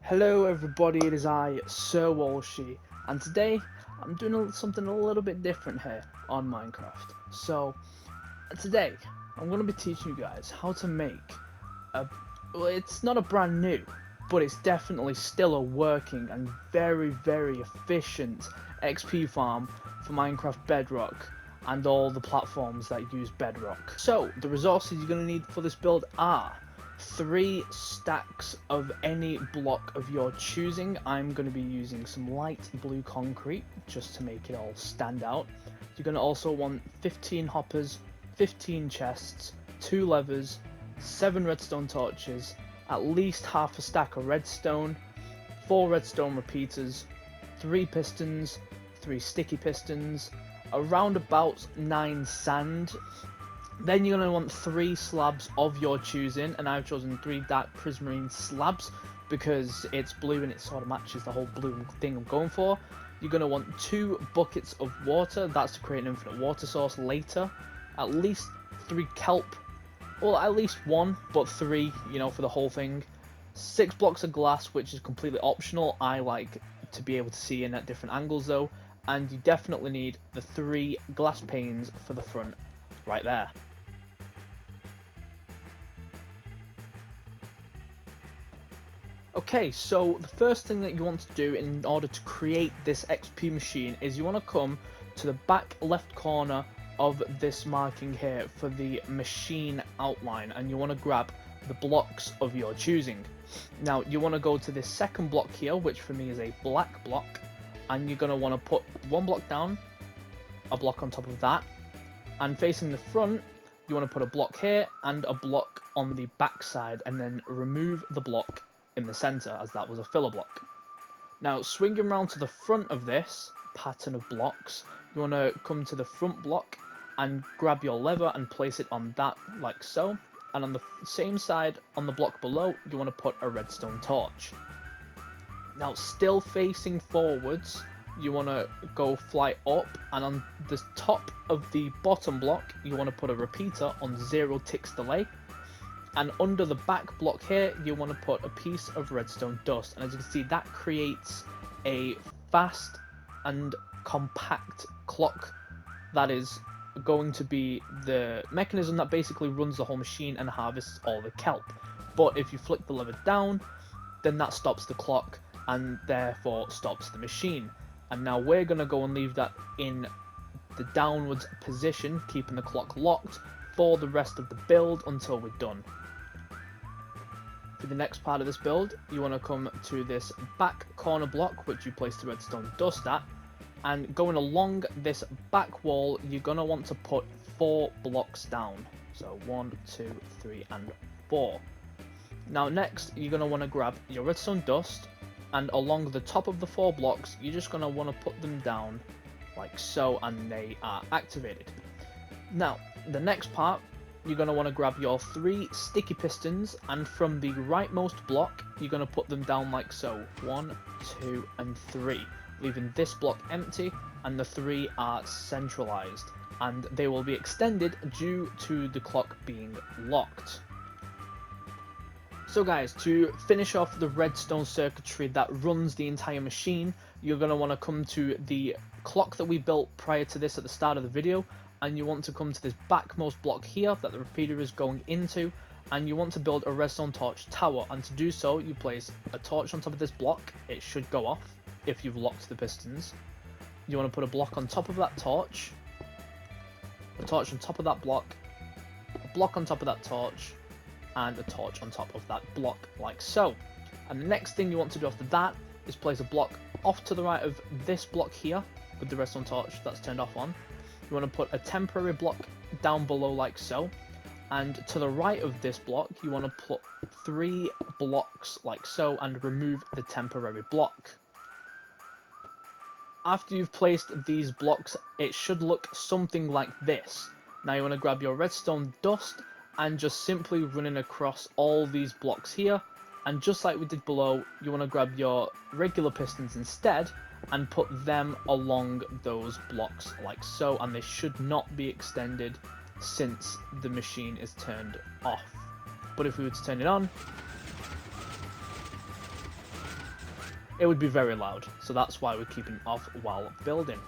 Hello everybody, it is I, Sir Walshy, and today I'm doing something a little bit different here on Minecraft. So, today I'm going to be teaching you guys how to make well, it's not a brand new, but it's definitely still a working and very efficient XP farm for Minecraft Bedrock and all the platforms that use Bedrock. So, the resources you're going to need for this build are 3 stacks of any block of your choosing. I'm going to be using some light blue concrete just to make it all stand out. You're going to also want 15 hoppers, 15 chests, 2 levers, 7 redstone torches, at least half a stack of redstone, 4 redstone repeaters, 3 pistons, 3 sticky pistons, around about 9 sand. Then you're going to want 3 slabs of your choosing, and I've chosen 3 dark prismarine slabs because it's blue and it sort of matches the whole blue thing I'm going for. You're going to want 2 buckets of water, that's to create an infinite water source later. At least 3 kelp, well at least 1, but 3, you know, for the whole thing. 6 blocks of glass, which is completely optional, I like to be able to see in at different angles though. And you definitely need the 3 glass panes for the front, right there. Okay, so the first thing that you want to do in order to create this XP machine is you want to come to the back left corner of this marking here for the machine outline, and you want to grab the blocks of your choosing. Now you want to go to this second block here, which for me is a black block, and you're going to want to put 1 block down, a block on top of that, and facing the front you want to put a block here and a block on the back side, and then remove the block in the center as that was a filler block. Now swinging around to the front of this pattern of blocks, you want to come to the front block and grab your lever and place it on that like so, and on the same side on the block below you want to put a redstone torch. Now still facing forwards you want to go fly up, and on the top of the bottom block you want to put a repeater on 0 ticks delay. And under the back block here, you want to put a piece of redstone dust. And as you can see, that creates a fast and compact clock that is going to be the mechanism that basically runs the whole machine and harvests all the kelp. But if you flick the lever down, then that stops the clock and therefore stops the machine. And now we're going to go and leave that in the downwards position, keeping the clock locked for the rest of the build until we're done. For the next part of this build, you want to come to this back corner block, which you place the redstone dust at, and going along this back wall, you're going to want to put 4 blocks down. So 1, 2, 3, and 4. Now next, you're going to want to grab your redstone dust, and along the top of the 4 blocks, you're just going to want to put them down like so, and they are activated. Now, the next part, you're going to want to grab your 3 sticky pistons, and from the rightmost block you're going to put them down like so, 1, 2, and 3, leaving this block empty, and the 3 are centralized, and they will be extended due to the clock being locked. So guys, to finish off the redstone circuitry that runs the entire machine, you're going to want to come to the clock that we built prior to this at the start of the video, and you want to come to this backmost block here that the repeater is going into, and you want to build a redstone torch tower. And to do so, you place a torch on top of this block. It should go off if you've locked the pistons. You want to put a block on top of that torch, a torch on top of that block, a block on top of that torch, and a torch on top of that block like so. And the next thing you want to do after that is place a block off to the right of this block here with the redstone torch that's turned off on. You want to put a temporary block down below like so, and to the right of this block you want to put 3 blocks like so and remove the temporary block. After you've placed these blocks, it should look something like this. Now you want to grab your redstone dust and just simply running across all these blocks here, and just like we did below, you want to grab your regular pistons instead and put them along those blocks like so, and they should not be extended since the machine is turned off. But if we were to turn it on, it would be very loud. So that's why we're keeping it off while building.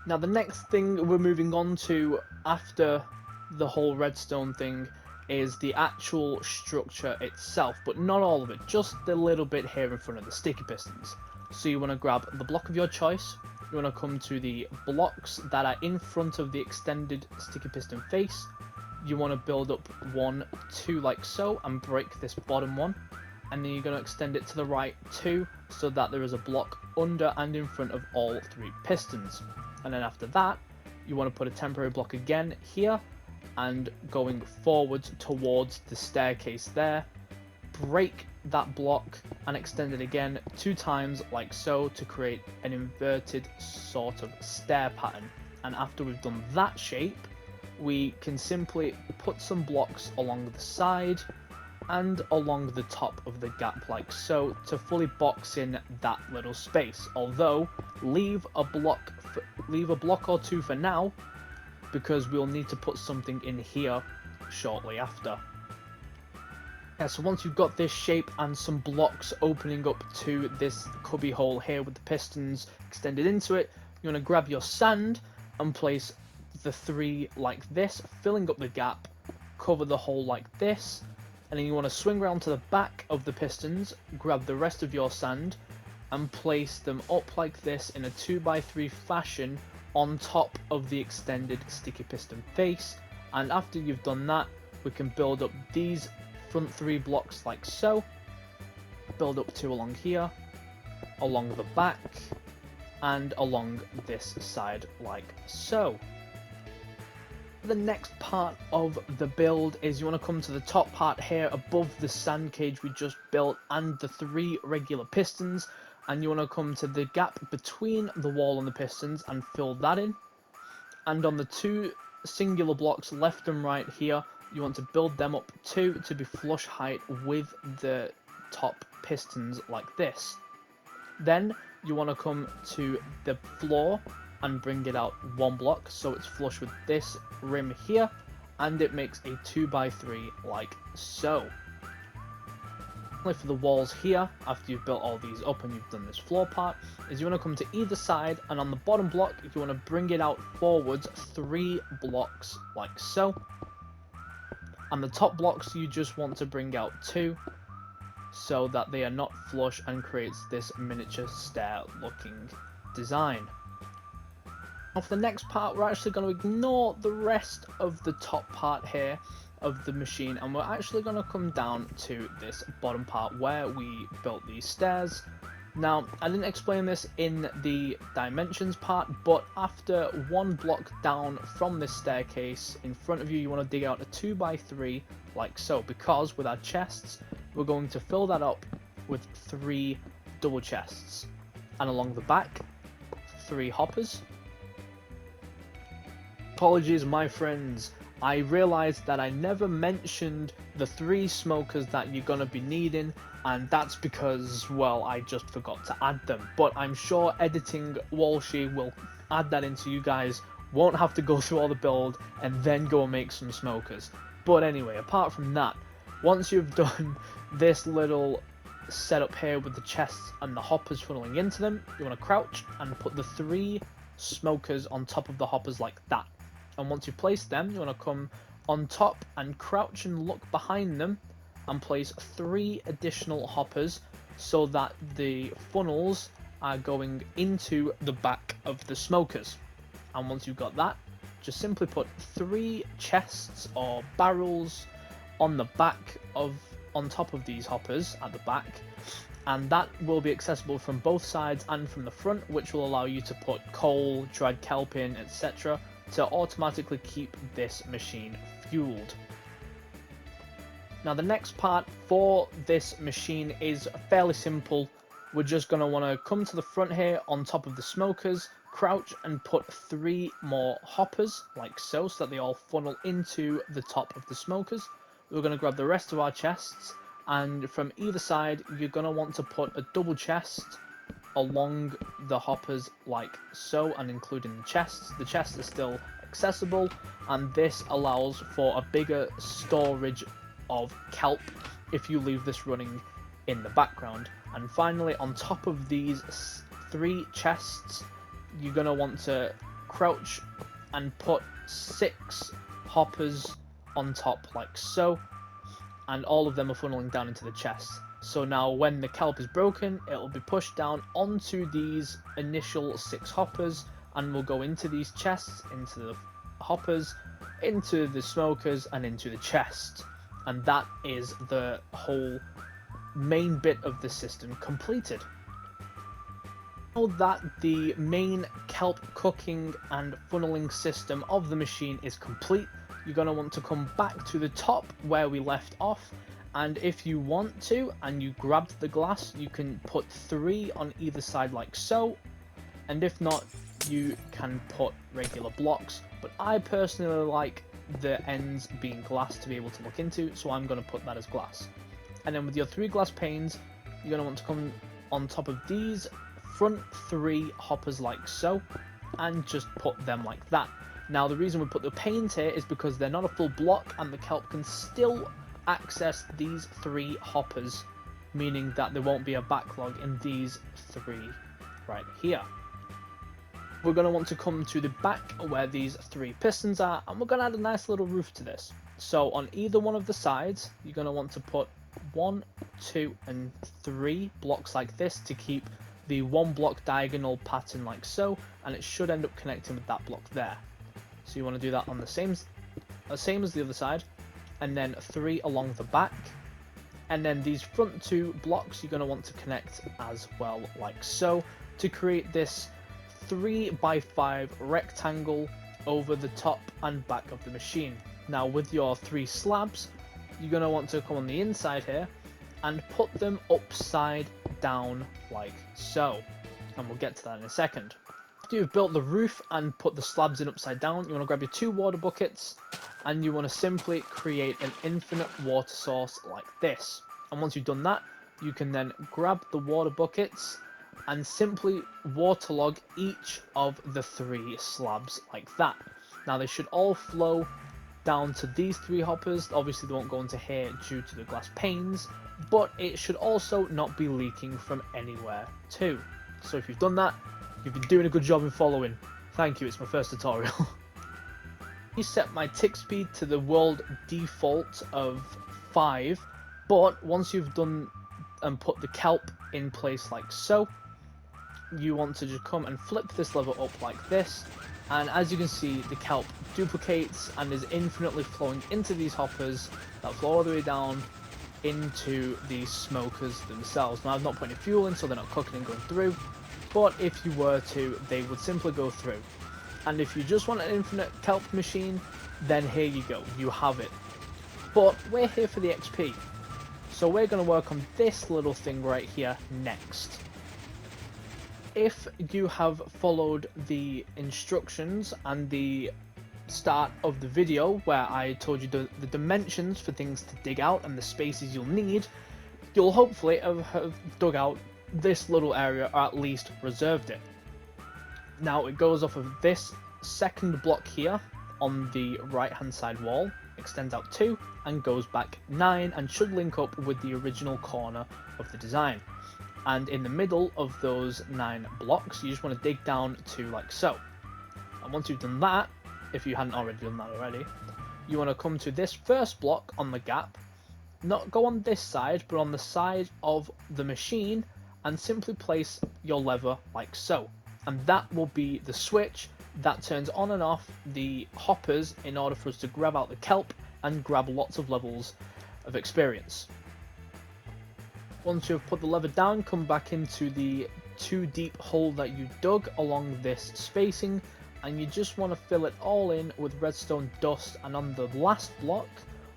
Now the next thing we're moving on to after the whole redstone thing is the actual structure itself, but not all of it, just the little bit here in front of the sticky pistons. So you want to grab the block of your choice, you want to come to the blocks that are in front of the extended sticky piston face, you want to build up 1, 2 like so, and break this bottom one, and then you're going to extend it to the right 2, so that there is a block under and in front of all 3 pistons. And then after that, you want to put a temporary block again here, and going forwards towards the staircase there, break that block and extend it again 2 times like so to create an inverted sort of stair pattern. And after we've done that shape, we can simply put some blocks along the side and along the top of the gap like so to fully box in that little space, although leave a block or 2 for now, because we'll need to put something in here shortly after. Yeah, so once you've got this shape and some blocks opening up to this cubby hole here with the pistons extended into it, you want to grab your sand and place the 3 like this, filling up the gap, cover the hole like this, and then you want to swing around to the back of the pistons, grab the rest of your sand, and place them up like this in a 2x3 fashion on top of the extended sticky piston face. And after you've done that, we can build up these front 3 blocks like so, build up 2 along here, along the back, and along this side like so. The next part of the build is you want to come to the top part here above the sand cage we just built and the 3 regular pistons, and you want to come to the gap between the wall and the pistons and fill that in. And on the 2 singular blocks left and right here, you want to build them up too to be flush height with the top pistons like this. Then you want to come to the floor and bring it out 1 block so it's flush with this rim here, and it makes a 2x3 like so. For the walls here, after you've built all these up and you've done this floor part, is you want to come to either side, and on the bottom block you want to bring it out forwards 3 blocks like so, and the top blocks you just want to bring out 2 so that they are not flush and creates this miniature stair looking design. Now for the next part, we're actually going to ignore the rest of the top part here of the machine, and we're actually going to come down to this bottom part where we built these stairs. Now, I didn't explain this in the dimensions part, but after 1 block down from this staircase in front of you, you want to dig out a 2x3 like so, because with our chests, we're going to fill that up with 3 double chests. And along the back, 3 hoppers. Apologies, my friends. I realized that I never mentioned the 3 smokers that you're going to be needing, and that's because, well, I just forgot to add them. But I'm sure editing Walshy will add that in so you guys won't have to go through all the build and then go and make some smokers. But anyway, apart from that, once you've done this little setup here with the chests and the hoppers funneling into them, you want to crouch and put the 3 smokers on top of the hoppers like that. And once you've placed them, you want to come on top and crouch and look behind them and place 3 additional hoppers so that the funnels are going into the back of the smokers. And once you've got that, just simply put 3 chests or barrels on the back of, on top of these hoppers at the back, and that will be accessible from both sides and from the front, which will allow you to put coal, dried kelp in, etc. to automatically keep this machine fueled. Now the next part for this machine is fairly simple. We're just going to want to come to the front here on top of the smokers, crouch and put 3 more hoppers like so, so that they all funnel into the top of the smokers. We're going to grab the rest of our chests, and from either side you're going to want to put a double chest along the hoppers like so, and including the chests. The chests are still accessible, and this allows for a bigger storage of kelp if you leave this running in the background. And finally, on top of these 3 chests, you're going to want to crouch and put 6 hoppers on top like so, and all of them are funneling down into the chest. So now when the kelp is broken, it will be pushed down onto these initial 6 hoppers and will go into these chests, into the hoppers, into the smokers, and into the chest. And that is the whole main bit of the system completed. Now that the main kelp cooking and funneling system of the machine is complete, you're going to want to come back to the top where we left off, and if you want to and you grabbed the glass, you can put 3 on either side like so, and if not, you can put regular blocks, but I personally like the ends being glass to be able to look into, so I'm going to put that as glass. And then with your 3 glass panes, you're going to want to come on top of these front 3 hoppers like so, and just put them like that. Now the reason we put the panes here is because they're not a full block and the kelp can still access these 3 hoppers, meaning that there won't be a backlog in these 3 right here. We're going to want to come to the back where these 3 pistons are, and we're going to add a nice little roof to this. So on either one of the sides, you're going to want to put 1, 2, and 3 blocks like this to keep the 1 block diagonal pattern like so, and it should end up connecting with that block there. So you want to do that on the same as the other side, and then 3 along the back, and then these front 2 blocks you're going to want to connect as well like so, to create this 3x5 rectangle over the top and back of the machine. Now with your 3 slabs, you're going to want to come on the inside here and put them upside down like so, and we'll get to that in a second. After you've built the roof and put the slabs in upside down, you want to grab your 2 water buckets and you want to simply create an infinite water source like this. And once you've done that, you can then grab the water buckets and simply waterlog each of the 3 slabs like that. Now they should all flow down to these 3 hoppers. Obviously they won't go into here due to the glass panes, but it should also not be leaking from anywhere too. So if you've done that, you've been doing a good job in following. Thank you, it's my first tutorial. I set my tick speed to the world default of 5, but once you've done and put the kelp in place like so, you want to just come and flip this lever up like this, and as you can see, the kelp duplicates and is infinitely flowing into these hoppers that flow all the way down into the smokers themselves. Now I've not put any fuel in, so they're not cooking and going through, but if you were to, they would simply go through. And if you just want an infinite kelp machine, then here you go, you have it. But we're here for the XP, so we're going to work on this little thing right here next. If you have followed the instructions and the start of the video where I told you the dimensions for things to dig out and the spaces you'll need, you'll hopefully have dug out this little area, or at least reserved it. Now it goes off of this second block here on the right hand side wall, extends out 2 and goes back 9, and should link up with the original corner of the design. And in the middle of those 9 blocks, you just want to dig down 2 like so. And once you've done that, if you hadn't already done that already, you want to come to this first block on the gap, not go on this side, but on the side of the machine, and simply place your lever like so. And that will be the switch that turns on and off the hoppers in order for us to grab out the kelp and grab lots of levels of experience. Once you've put the lever down, come back into the 2 deep hole that you dug along this spacing, and you just want to fill it all in with redstone dust. And on the last block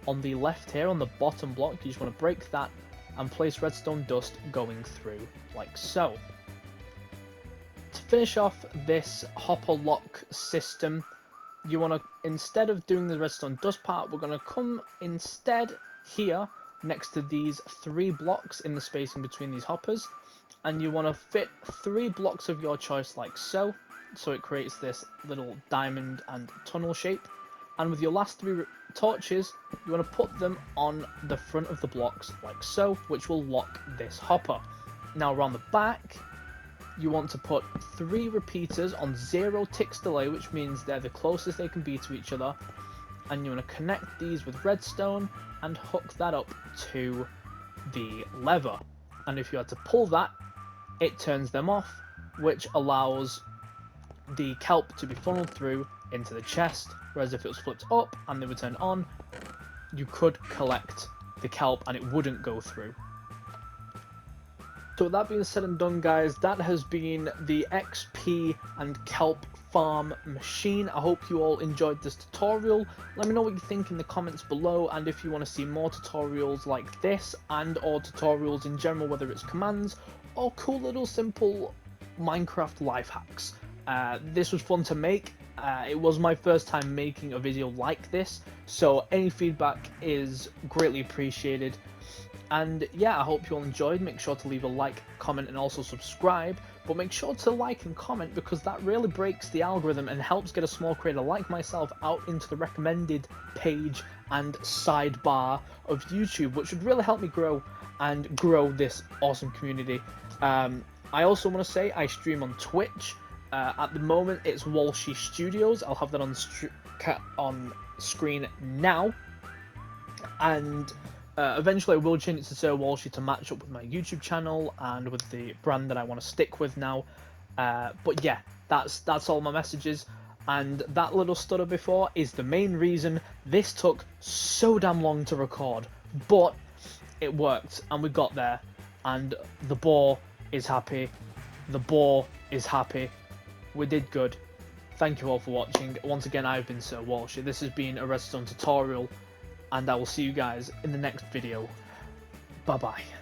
on the left here, on the bottom block, you just want to break that and place redstone dust going through like so. To finish off this hopper lock system, you want to, instead of doing the redstone dust part, we're going to come instead here next to these 3 blocks in the spacing between these hoppers, and you want to fit 3 blocks of your choice like so, so it creates this little diamond and tunnel shape. and with your last 3 torches, you want to put them on the front of the blocks like so, which will lock this hopper. Now around the back, you want to put 3 repeaters on 0 ticks delay, which means they're the closest they can be to each other, and you want to connect these with redstone and hook that up to the lever. And if you had to pull that, it turns them off, which allows the kelp to be funneled through into the chest, whereas if it was flipped up and they were turned on, you could collect the kelp and it wouldn't go through. So with that being said and done, guys, that has been the XP and kelp farm machine. I hope you all enjoyed this tutorial. Let me know what you think in the comments below, and if you want to see more tutorials like this and or tutorials in general, whether it's commands or cool little simple Minecraft life hacks. This was fun to make. It was my first time making a video like this, so any feedback is greatly appreciated. And yeah, I hope you all enjoyed. Make sure to leave a like, comment, and also subscribe. But make sure to like and comment, because that really breaks the algorithm and helps get a small creator like myself out into the recommended page and sidebar of YouTube, which would really help me grow and grow this awesome community. I also want to say I stream on Twitch. At the moment, it's Walshy Studios. I'll have that on screen now. And eventually I will change it to Sir Walshy to match up with my YouTube channel and with the brand that I want to stick with now. But yeah, that's all my messages. And that little stutter before is the main reason this took so damn long to record. But it worked, and we got there. And the boar is happy. The boar is happy. We did good. Thank you all for watching. Once again, I've been Sir Walshy. This has been a redstone tutorial, and I will see you guys in the next video. Bye bye.